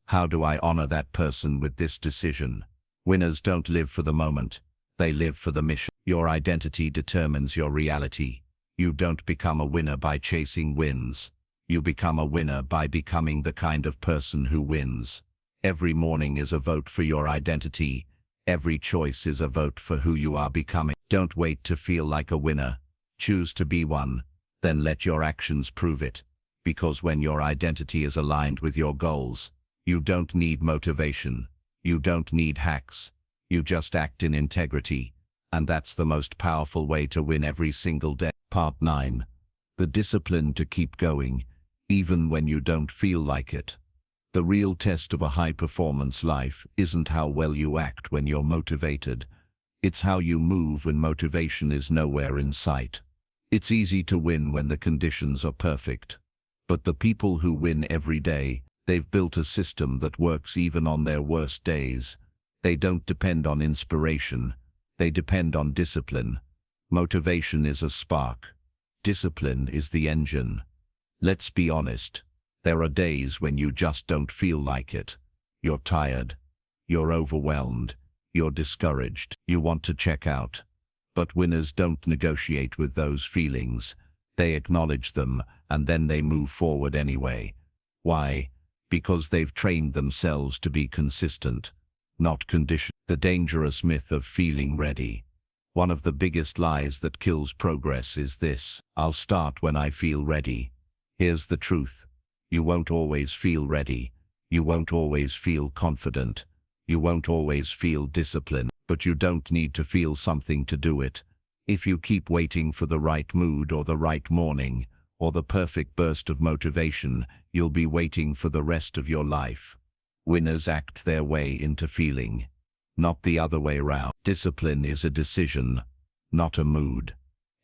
How do I honor that person with this decision? Winners don't live for the moment. They live for the mission. Your identity determines your reality. You don't become a winner by chasing wins. You become a winner by becoming the kind of person who wins. Every morning is a vote for your identity. Every choice is a vote for who you are becoming. Don't wait to feel like a winner. Choose to be one. Then let your actions prove it. Because when your identity is aligned with your goals, you don't need motivation. You don't need hacks. You just act in integrity. And that's the most powerful way to win every single day. Part 9. The discipline to keep going, even when you don't feel like it. The real test of a high-performance life isn't how well you act when you're motivated. It's how you move when motivation is nowhere in sight. It's easy to win when the conditions are perfect. But the people who win every day, they've built a system that works even on their worst days. They don't depend on inspiration. They depend on discipline. Motivation is a spark. Discipline is the engine. Let's be honest. There are days when you just don't feel like it. You're tired. You're overwhelmed. You're discouraged. You want to check out. But winners don't negotiate with those feelings. They acknowledge them, and then they move forward anyway. Why? Because they've trained themselves to be consistent, not conditioned. The dangerous myth of feeling ready. One of the biggest lies that kills progress is this: I'll start when I feel ready. Here's the truth. You won't always feel ready. You won't always feel confident. You won't always feel disciplined. But you don't need to feel something to do it. If you keep waiting for the right mood or the right morning or the perfect burst of motivation, you'll be waiting for the rest of your life. Winners act their way into feeling, not the other way around. Discipline is a decision, not a mood.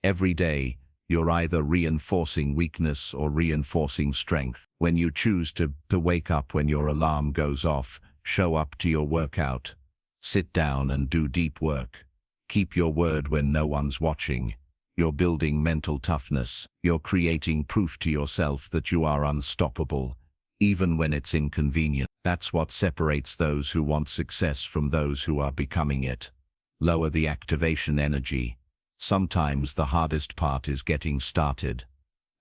Every day, you're either reinforcing weakness or reinforcing strength. When you choose to wake up when your alarm goes off, show up to your workout, sit down and do deep work, keep your word when no one's watching, you're building mental toughness. You're creating proof to yourself that you are unstoppable, even when it's inconvenient. That's what separates those who want success from those who are becoming it. Lower the activation energy. Sometimes the hardest part is getting started.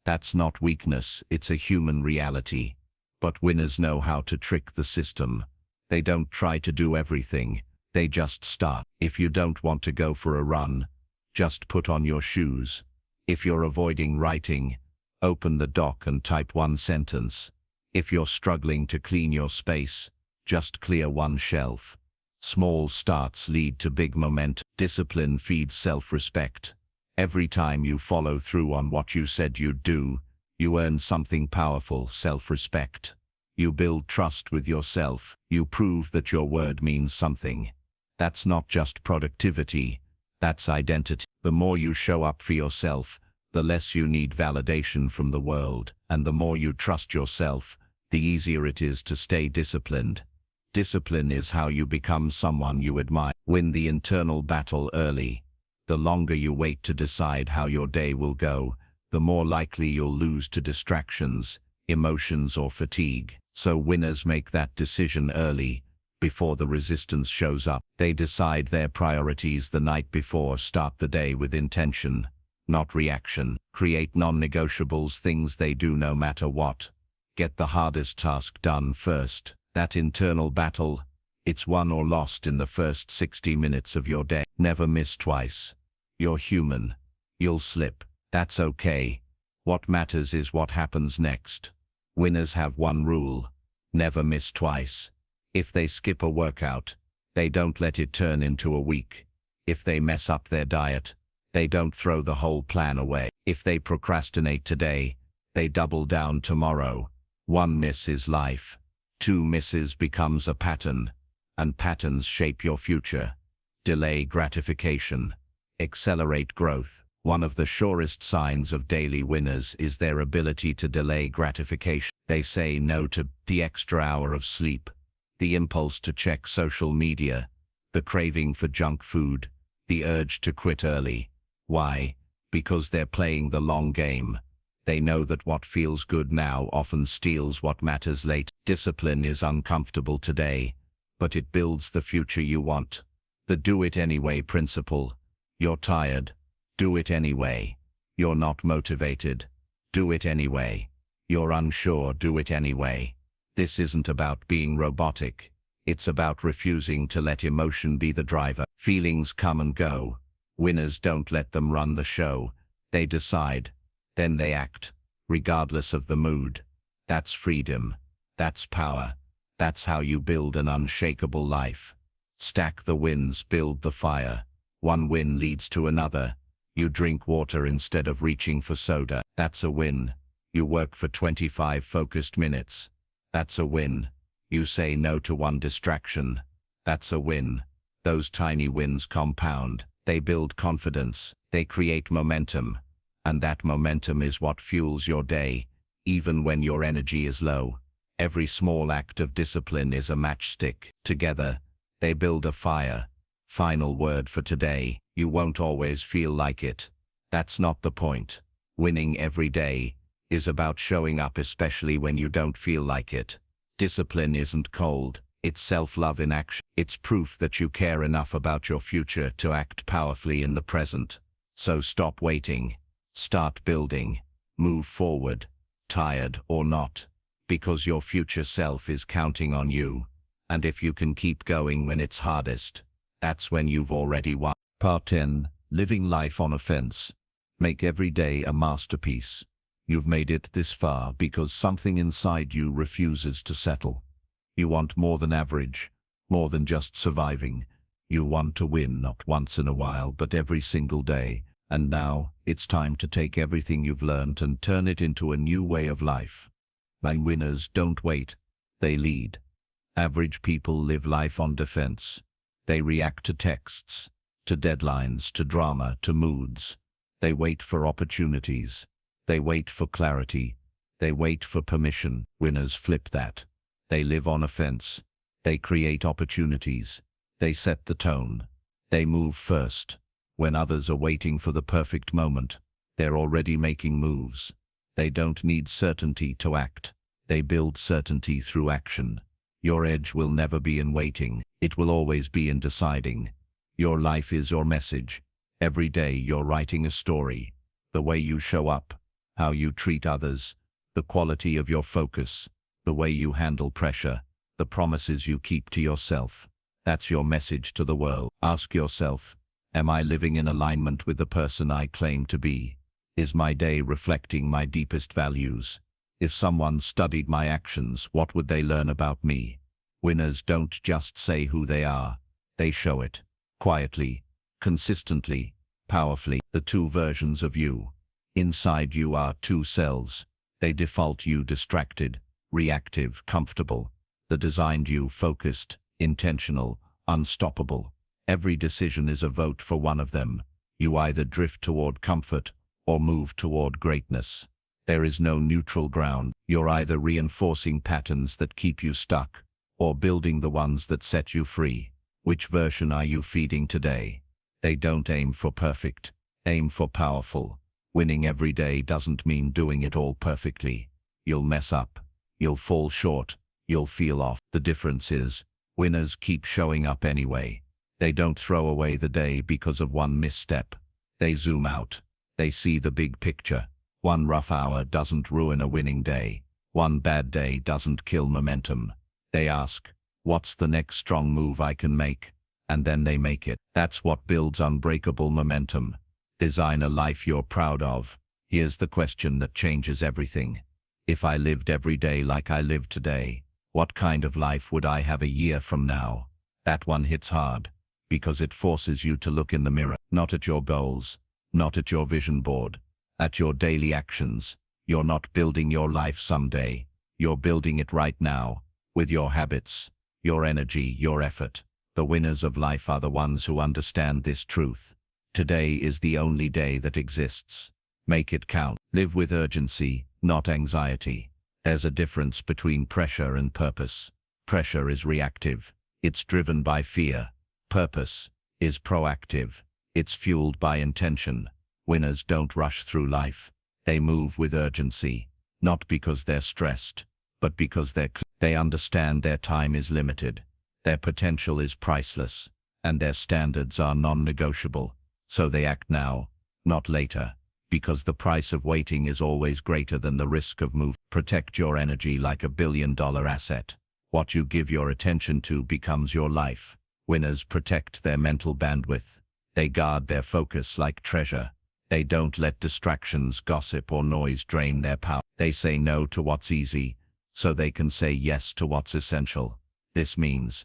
That's not weakness, it's a human reality. But winners know how to trick the system. They don't try to do everything, they just start. If you don't want to go for a run, just put on your shoes. If you're avoiding writing, open the dock and type one sentence. If you're struggling to clean your space, just clear one shelf. Small starts lead to big momentum. Discipline feeds self-respect. Every time you follow through on what you said you'd do, you earn something powerful: self-respect. You build trust with yourself. You prove that your word means something. That's not just productivity, that's identity. The more you show up for yourself, the less you need validation from the world. And the more you trust yourself, the easier it is to stay disciplined. Discipline is how you become someone you admire. Win the internal battle early. The longer you wait to decide how your day will go, the more likely you'll lose to distractions, emotions, or fatigue. So winners make that decision early, before the resistance shows up. They decide their priorities the night before. Start the day with intention, not reaction. Create non-negotiables, things they do no matter what. Get the hardest task done first. That internal battle, it's won or lost in the first 60 minutes of your day. Never miss twice. You're human. You'll slip. That's okay. What matters is what happens next. Winners have one rule: never miss twice. If they skip a workout, they don't let it turn into a week. If they mess up their diet, they don't throw the whole plan away. If they procrastinate today, they double down tomorrow. One miss is life. 2 misses becomes a pattern, and patterns shape your future. Delay gratification. Accelerate growth. One of the surest signs of daily winners is their ability to delay gratification. They say no to the extra hour of sleep, the impulse to check social media, the craving for junk food, the urge to quit early. Why? Because they're playing the long game. They know that what feels good now often steals what matters later. Discipline is uncomfortable today, but it builds the future you want. The do it anyway principle. You're tired. Do it anyway. You're not motivated. Do it anyway. You're unsure. Do it anyway. This isn't about being robotic. It's about refusing to let emotion be the driver. Feelings come and go. Winners don't let them run the show. They decide. Then they act, regardless of the mood. That's freedom. That's power. That's how you build an unshakable life. Stack the wins, build the fire. One win leads to another. You drink water instead of reaching for soda. That's a win. You work for 25 focused minutes. That's a win. You say no to one distraction. That's a win. Those tiny wins compound. They build confidence. They create momentum. And that momentum is what fuels your day, even when your energy is low. Every small act of discipline is a matchstick. Together, they build a fire. Final word for today: you won't always feel like it. That's not the point. Winning every day is about showing up, especially when you don't feel like it. Discipline isn't cold. It's self-love in action. It's proof that you care enough about your future to act powerfully in the present. So stop waiting. Start building. Move forward, tired or not, because your future self is counting on you. And if you can keep going when it's hardest, that's when you've already won. Part 10. Living life on a fence. Make every day a masterpiece. You've made it this far because something inside you refuses to settle. You want more than average, more than just surviving. You want to win not once in a while, but every single day. And now, it's time to take everything you've learned and turn it into a new way of life. And winners don't wait, they lead. Average people live life on defense. They react to texts, to deadlines, to drama, to moods. They wait for opportunities. They wait for clarity. They wait for permission. Winners flip that. They live on a fence. They create opportunities. They set the tone. They move first. When others are waiting for the perfect moment, they're already making moves. They don't need certainty to act. They build certainty through action. Your edge will never be in waiting. It will always be in deciding. Your life is your message. Every day you're writing a story. The way you show up, how you treat others, the quality of your focus, the way you handle pressure, the promises you keep to yourself. That's your message to the world. Ask yourself, am I living in alignment with the person I claim to be? Is my day reflecting my deepest values? If someone studied my actions, what would they learn about me? Winners don't just say who they are. They show it. Quietly, consistently, powerfully. The two versions of you. Inside you are two selves. They default you distracted, reactive, comfortable. The designed you focused, intentional, unstoppable. Every decision is a vote for one of them. You either drift toward comfort or move toward greatness. There is no neutral ground. You're either reinforcing patterns that keep you stuck or building the ones that set you free. Which version are you feeding today? They don't aim for perfect. Aim for powerful. Winning every day doesn't mean doing it all perfectly. You'll mess up. You'll fall short. You'll feel off. The difference is, winners keep showing up anyway. They don't throw away the day because of one misstep. They zoom out. They see the big picture. One rough hour doesn't ruin a winning day. One bad day doesn't kill momentum. They ask, what's the next strong move I can make? And then they make it. That's what builds unbreakable momentum. Design a life you're proud of. Here's the question that changes everything. If I lived every day like I live today, what kind of life would I have a year from now? That one hits hard, because it forces you to look in the mirror, not at your goals, not at your vision board, at your daily actions. You're not building your life someday. You're building it right now, with your habits, your energy, your effort. The winners of life are the ones who understand this truth. Today is the only day that exists. Make it count. Live with urgency, not anxiety. There's a difference between pressure and purpose. Pressure is reactive. It's driven by fear. Purpose is proactive. It's fueled by intention. Winners don't rush through life. They move with urgency, not because they're stressed, but because they understand their time is limited, their potential is priceless, and their standards are non-negotiable. So they act now, not later, because the price of waiting is always greater than the risk of move. Protect your energy like a billion-dollar asset. What you give your attention to becomes your life. Winners protect their mental bandwidth. They guard their focus like treasure. They don't let distractions, gossip, or noise drain their power. They say no to what's easy, so they can say yes to what's essential. This means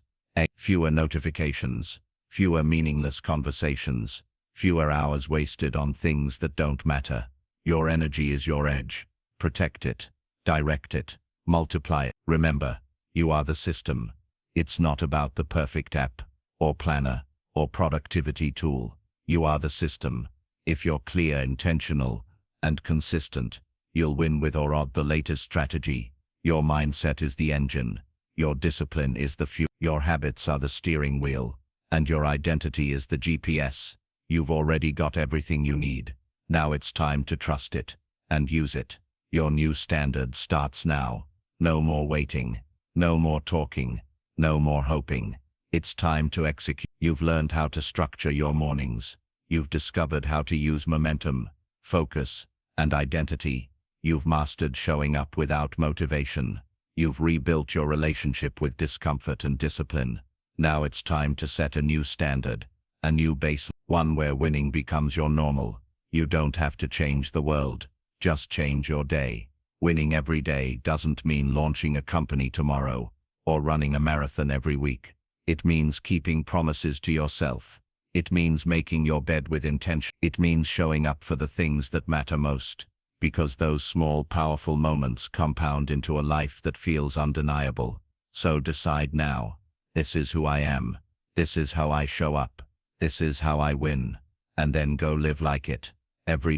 fewer notifications, fewer meaningless conversations, fewer hours wasted on things that don't matter. Your energy is your edge. Protect it, direct it, multiply it. Remember, you are the system. It's not about the perfect app, or planner, or productivity tool. You are the system. If you're clear, intentional, and consistent, you'll win with or without the latest strategy. Your mindset is the engine. Your discipline is the fuel. Your habits are the steering wheel. And your identity is the GPS. You've already got everything you need. Now it's time to trust it and use it. Your new standard starts now. No more waiting. No more talking. No more hoping. It's time to execute. You've learned how to structure your mornings. You've discovered how to use momentum, focus, and identity. You've mastered showing up without motivation. You've rebuilt your relationship with discomfort and discipline. Now it's time to set a new standard, a new baseline, one where winning becomes your normal. You don't have to change the world, just change your day. Winning every day doesn't mean launching a company tomorrow or running a marathon every week. It means keeping promises to yourself. It means making your bed with intention. It means showing up for the things that matter most, because those small, powerful moments compound into a life that feels undeniable. So decide now. This is who I am. This is how I show up. This is how I win. And then go live like it every day.